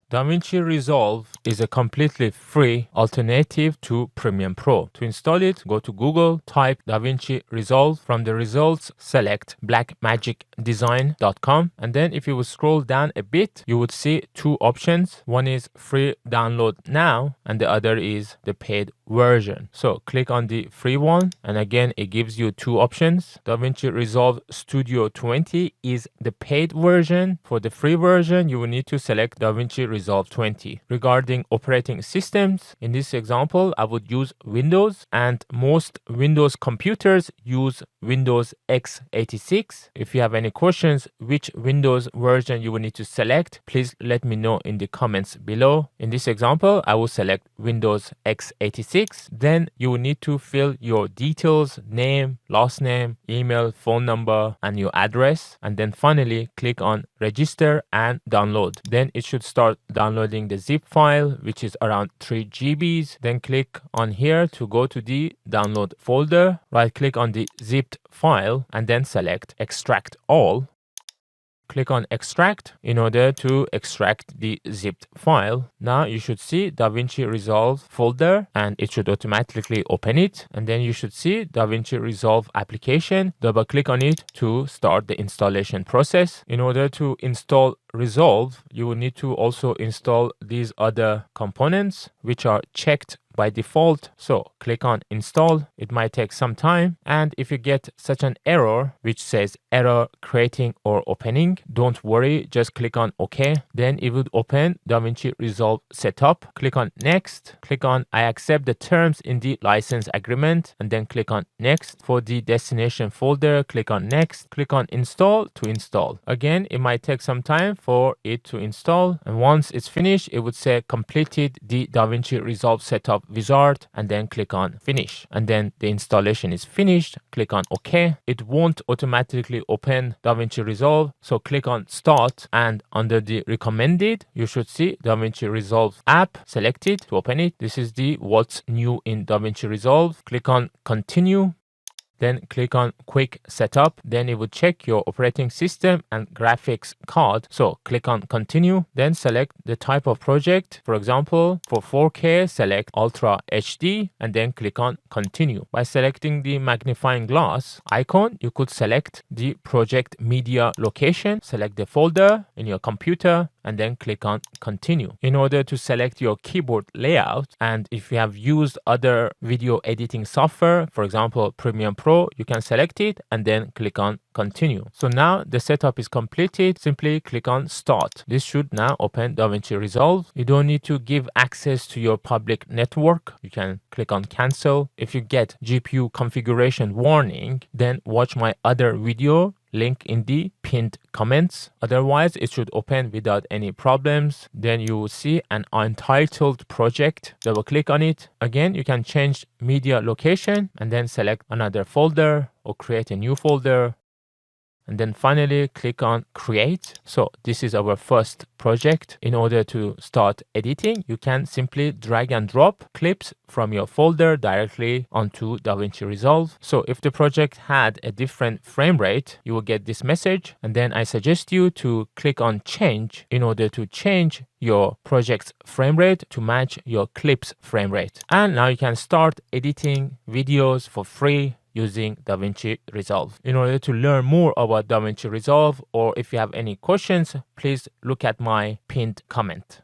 DaVinci Resolve is a completely free alternative to Premiere Pro. To install it, go to Google, type DaVinci Resolve. From the results, select blackmagicdesign.com. And then if you would scroll down a bit, you would see two options. One is free download now, and the other is the paid version. So click on the free one, and again, it gives you two options. DaVinci Resolve Studio 20 is the paid version. For the free version, you will need to select DaVinci Resolve 20. Regarding operating systems, in this example, I would use Windows, and most Windows computers use Windows x86. If you have any questions which Windows version you will need to select, please let me know in the comments below. In this example, I will select Windows x86. Then you will need to fill your details, name, last name, email, phone number, and your address. And then finally, click on register and download. Then it should start downloading the zip file, which is around 3 GBs. Then click on here to go to the download folder. Right click on the zipped file and then select extract all. Click on extract in order to extract the zipped file. Now you should see DaVinci Resolve folder, and it should automatically open it. And then you should see DaVinci Resolve application. Double click on it to start the installation process. In order to install Resolve, you will need to also install these other components which are checked by default. So click on install. It might take some time, and if you get such an error which says error creating or opening, don't worry, just click on OK. Then it would open DaVinci Resolve setup. Click on next. Click on I accept the terms in the license agreement, and then click on next. For the destination folder, click on next. Click on install to install. Again, it might take some time for it to install, and once it's finished, it would say completed the DaVinci Resolve setup wizard, and then click on finish. And then the installation is finished. Click on OK. It won't automatically open DaVinci Resolve, so click on start, and under the recommended, you should see DaVinci Resolve app. Select it to open it. This is the what's new in DaVinci Resolve. Click on continue. Then click on quick setup. Then it would check your operating system and graphics card. So click on continue. Then select the type of project. For example, for 4K, select Ultra HD, and then click on continue. By selecting the magnifying glass icon, you could select the project media location. Select the folder in your computer, and then click on continue. In order to select your keyboard layout, and if you have used other video editing software, for example, Premiere Pro, you can select it and then click on continue. So now the setup is completed. Simply click on start. This should now open DaVinci Resolve. You don't need to give access to your public network. You can click on cancel. If you get GPU configuration warning, then watch my other video, link in the pinned comments. Otherwise, it should open without any problems. Then you will see an untitled project. Double click on it. Again, you can change media location and then select another folder or create a new folder. And then finally click on create. So this is our first project. In order to start editing, you can simply drag and drop clips from your folder directly onto DaVinci Resolve. So if the project had a different frame rate, you will get this message. And then I suggest you to click on change in order to change your project's frame rate to match your clip's frame rate. And now you can start editing videos for free using DaVinci Resolve. In order to learn more about DaVinci Resolve, or if you have any questions, please look at my pinned comment.